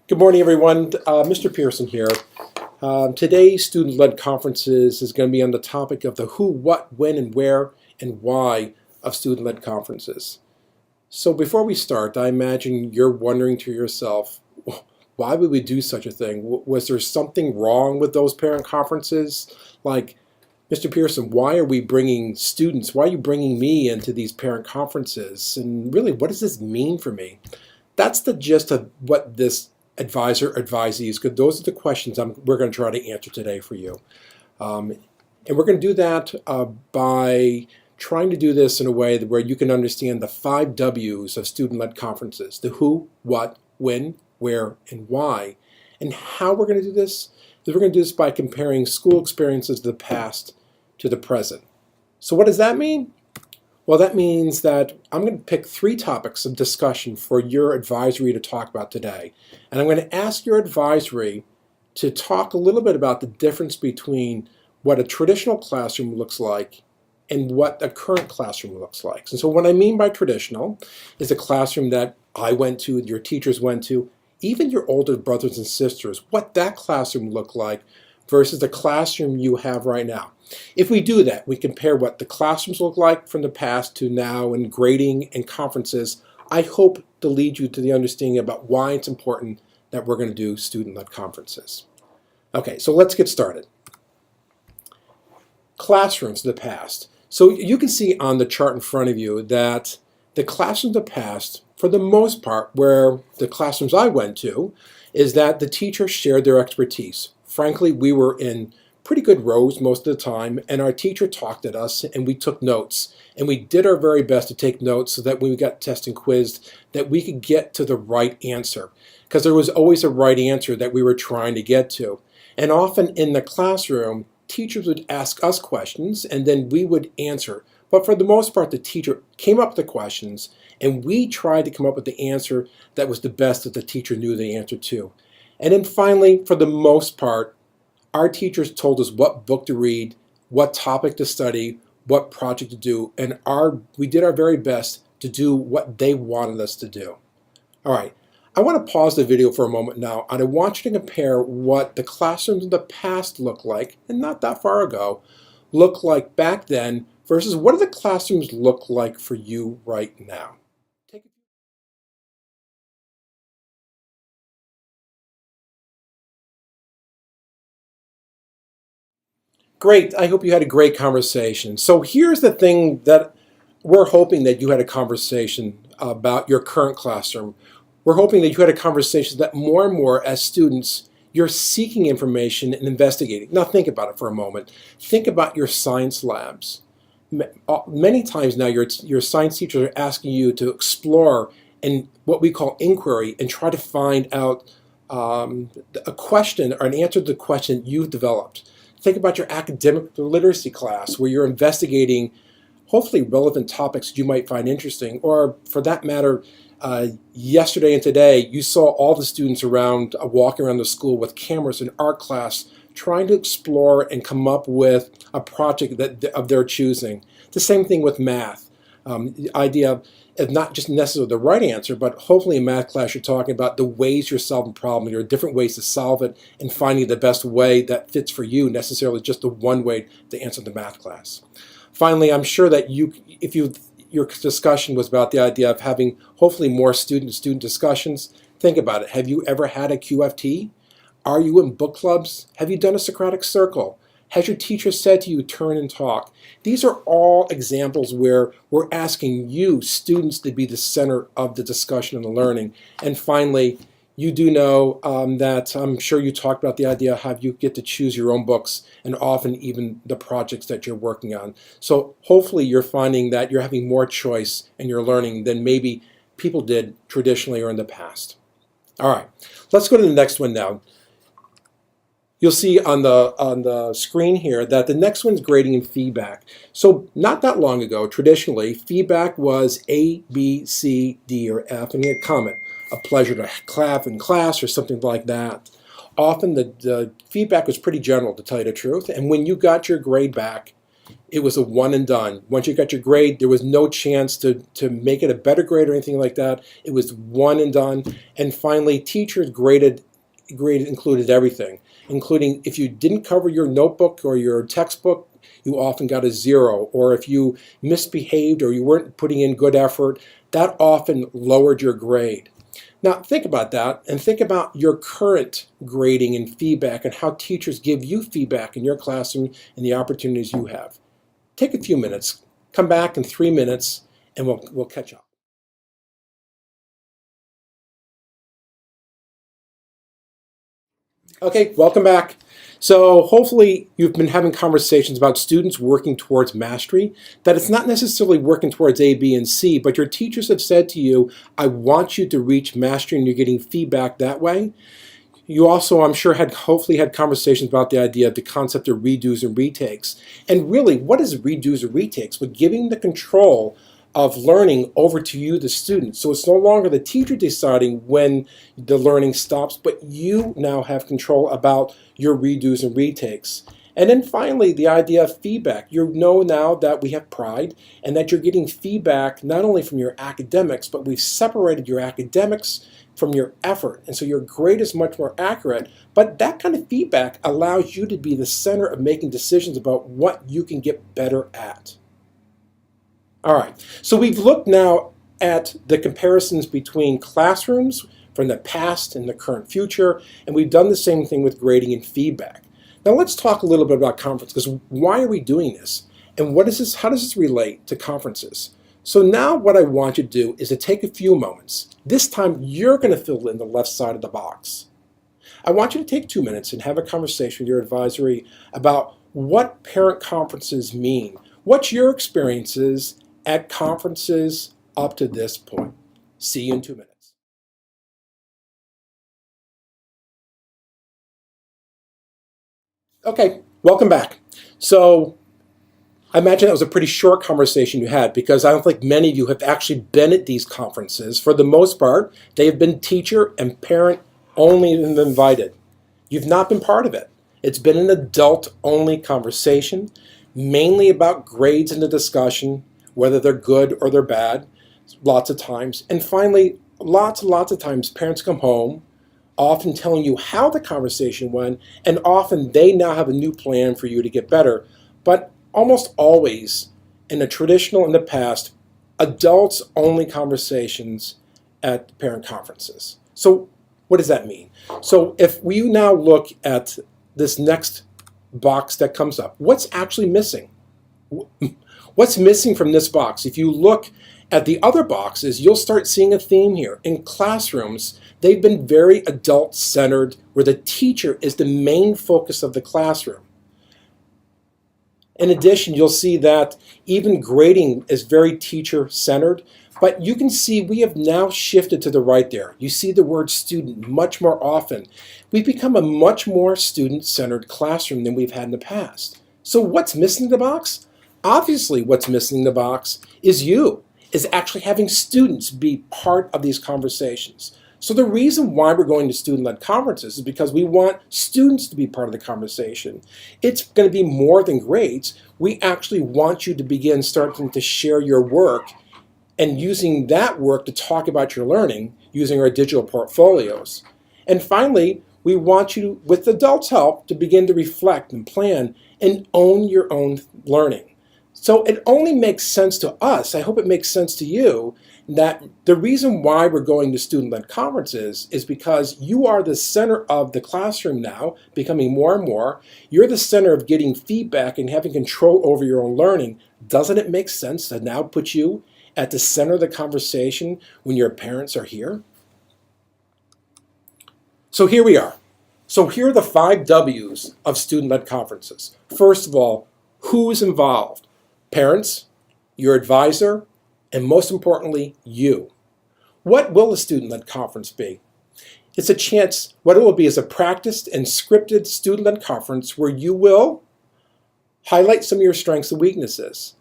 Good morning, everyone. Mr. Pearson here. Today's student-led conferences is going to be on the topic of the who, what, when, and where, and why of student-led conferences. So before we start, I imagine you're wondering to yourself, why would we do such a thing? Was there something wrong with those parent conferences? Like, Mr. Pearson, why are we bringing students? Why are you bringing me into these parent conferences? And really, what does this mean for me? That's the gist of what this advisor advisees, because those are the questions we're going to try to answer today for you. And we're going to do that by trying to do this in a way where you can understand the 5 W's of student-led conferences: the who, what, when, where, and why. And how we're going to do this is we're going to do this by comparing school experiences of the past to the present. So what does that mean? Well, that means that I'm going to pick 3 topics of discussion for your advisory to talk about today. And I'm going to ask your advisory to talk a little bit about the difference between what a traditional classroom looks like and what a current classroom looks like. And so what I mean by traditional is a classroom that I went to, your teachers went to, even your older brothers and sisters, what that classroom looked like versus the classroom you have right now. If we do that, we compare what the classrooms look like from the past to now in grading and conferences. I hope to lead you to the understanding about why it's important that we're going to do student-led conferences. Okay, so let's get started. Classrooms of the past. So you can see on the chart in front of you that the classrooms of the past, for the most part, where the classrooms I went to, is that the teachers shared their expertise. Frankly, we were in pretty good rows most of the time, and our teacher talked at us and we took notes, and we did our very best to take notes so that when we got tested and quizzed that we could get to the right answer, because there was always a right answer that we were trying to get to. And often in the classroom, teachers would ask us questions and then we would answer, but for the most part the teacher came up with the questions and we tried to come up with the answer that was the best that the teacher knew the answer to. And then finally, for the most part, our teachers told us what book to read, what topic to study, what project to do, and we did our very best to do what they wanted us to do. All right, I want to pause the video for a moment now, and I want you to compare what the classrooms of the past look like, and not that far ago, look like back then versus what do the classrooms look like for you right now. Great. I hope you had a great conversation. So here's the thing that we're hoping that you had a conversation about your current classroom. We're hoping that you had a conversation that more and more as students, you're seeking information and investigating. Now think about it for a moment. Think about your science labs. Many times now your science teachers are asking you to explore in what we call inquiry and try to find out a question or an answer to the question you've developed. Think about your academic literacy class where you're investigating hopefully relevant topics you might find interesting, or for that matter, yesterday and today you saw all the students around walking around the school with cameras in art class trying to explore and come up with a project of their choosing. The same thing with math. The idea of not just necessarily the right answer, but hopefully in math class you're talking about the ways you're solving problems. There are different ways to solve it and finding the best way that fits for you, necessarily just the one way to answer the math class. Finally, I'm sure that your discussion was about the idea of having hopefully more student-to-student discussions. Think about it. Have you ever had a QFT? Are you in book clubs? Have you done a Socratic Circle? Has your teacher said to you, turn and talk? These are all examples where we're asking you, students, to be the center of the discussion and the learning. And finally, you do know that I'm sure you talked about the idea of how you get to choose your own books and often even the projects that you're working on. So hopefully you're finding that you're having more choice in your learning than maybe people did traditionally or in the past. All right, let's go to the next one now. You'll see on the screen here that the next one's grading and feedback. So not that long ago, traditionally, feedback was A, B, C, D, or F, and you had comment. A pleasure to clap in class or something like that. Often the feedback was pretty general, to tell you the truth, and when you got your grade back, it was a one and done. Once you got your grade, there was no chance to make it a better grade or anything like that. It was one and done. And finally, teachers graded included everything, including if you didn't cover your notebook or your textbook, you often got a 0. Or if you misbehaved or you weren't putting in good effort, that often lowered your grade. Now think about that and think about your current grading and feedback and how teachers give you feedback in your classroom and the opportunities you have. Take a few minutes, come back in 3 minutes, and we'll catch up. Okay, welcome back. So hopefully you've been having conversations about students working towards mastery, that it's not necessarily working towards A, B, and C, but your teachers have said to you, I want you to reach mastery, and you're getting feedback that way. You also, I'm sure, hopefully had conversations about the idea of the concept of redos and retakes. And really, what is redos or retakes? But giving the control of learning over to you, the student. So it's no longer the teacher deciding when the learning stops, but you now have control about your redos and retakes. And then finally, the idea of feedback. You know now that we have pride and that you're getting feedback not only from your academics, but we've separated your academics from your effort. And so your grade is much more accurate, but that kind of feedback allows you to be the center of making decisions about what you can get better at. All right, so we've looked now at the comparisons between classrooms from the past and the current future, and we've done the same thing with grading and feedback. Now let's talk a little bit about conferences, because why are we doing this? And what is this? How does this relate to conferences? So now what I want you to do is to take a few moments. This time you're going to fill in the left side of the box. I want you to take 2 minutes and have a conversation with your advisory about what parent conferences mean. What's your experiences at conferences up to this point? See you in 2 minutes. Okay, welcome back. So I imagine that was a pretty short conversation you had, because I don't think many of you have actually been at these conferences. For the most part, they have been teacher and parent only invited. You've not been part of it. It's been an adult-only conversation, mainly about grades in the discussion, whether they're good or they're bad, lots of times. And finally, lots and lots of times, parents come home, often telling you how the conversation went, and often they now have a new plan for you to get better. But almost always, in the traditional, in the past, adults-only conversations at parent conferences. So what does that mean? So if we now look at this next box that comes up, what's actually missing? What's missing from this box? If you look at the other boxes, you'll start seeing a theme here. In classrooms, they've been very adult-centered, where the teacher is the main focus of the classroom. In addition, you'll see that even grading is very teacher-centered, but you can see we have now shifted to the right there. You see the word student much more often. We've become a much more student-centered classroom than we've had in the past. So what's missing in the box? Obviously, what's missing in the box is actually having students be part of these conversations. So the reason why we're going to student-led conferences is because we want students to be part of the conversation. It's going to be more than grades. We actually want you to starting to share your work and using that work to talk about your learning using our digital portfolios. And finally, we want you, with adults' help, to begin to reflect and plan and own your own learning. So it only makes sense to us, I hope it makes sense to you, that the reason why we're going to student-led conferences is because you are the center of the classroom now, becoming more and more. You're the center of getting feedback and having control over your own learning. Doesn't it make sense to now put you at the center of the conversation when your parents are here? So here we are. So here are the 5 W's of student-led conferences. First of all, who's involved? Parents, your advisor, and most importantly, you. What will a student-led conference be? It's a chance, what it will be is a practiced and scripted student-led conference where you will highlight some of your strengths and weaknesses.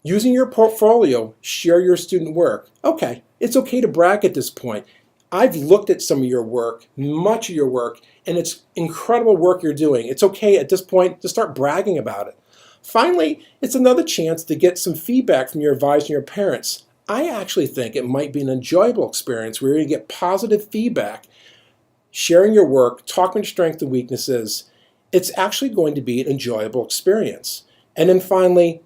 Using your portfolio, share your student work. Okay, it's okay to brag at this point. I've looked at some of your work, much of your work, and it's incredible work you're doing. It's okay at this point to start bragging about it. Finally, it's another chance to get some feedback from your advisor and your parents. I actually think it might be an enjoyable experience where you get positive feedback, sharing your work, talking your strengths and weaknesses. It's actually going to be an enjoyable experience. And then finally,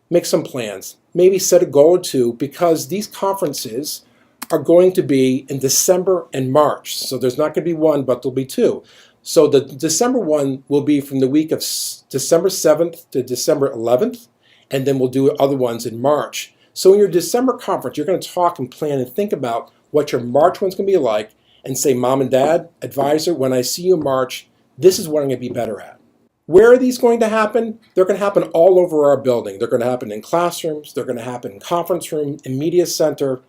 make some plans. Maybe set a goal or two, because these conferences are going to be in December and March. So there's not going to be one, but there'll be two. So the December one will be from the week of December 7th to December 11th, and then we'll do other ones in March. So in your December conference, you're going to talk and plan and think about what your March one's going to be like, and say, Mom and Dad, advisor, when I see you in March, this is what I'm going to be better at. Where are these going to happen? They're going to happen all over our building. They're going to happen in classrooms. They're going to happen in conference room, in media center.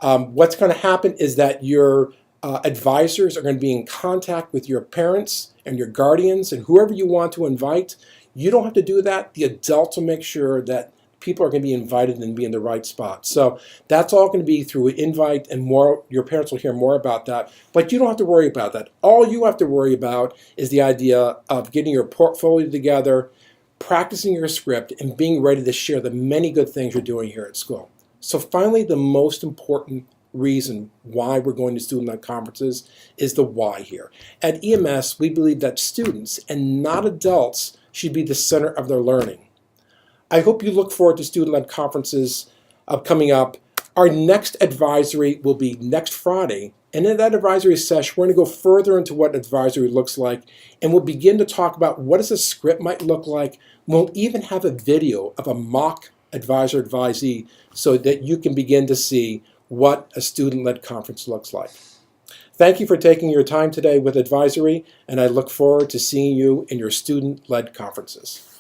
What's going to happen is that your advisors are going to be in contact with your parents and your guardians and whoever you want to invite. You don't have to do that. The adults will make sure that people are going to be invited and be in the right spot. So that's all going to be through an invite, and more. Your parents will hear more about that, but you don't have to worry about that. All you have to worry about is the idea of getting your portfolio together, practicing your script, and being ready to share the many good things you're doing here at school. So finally, the most important reason why we're going to student-led conferences is the why here. At EMS, we believe that students and not adults should be the center of their learning. I hope you look forward to student-led conferences coming up. Our next advisory will be next Friday, and in that advisory session, we're going to go further into what advisory looks like, and we'll begin to talk about what does a script might look like. We'll even have a video of a mock advisor advisee so that you can begin to see what a student-led conference looks like. Thank you for taking your time today with advisory, and I look forward to seeing you in your student-led conferences.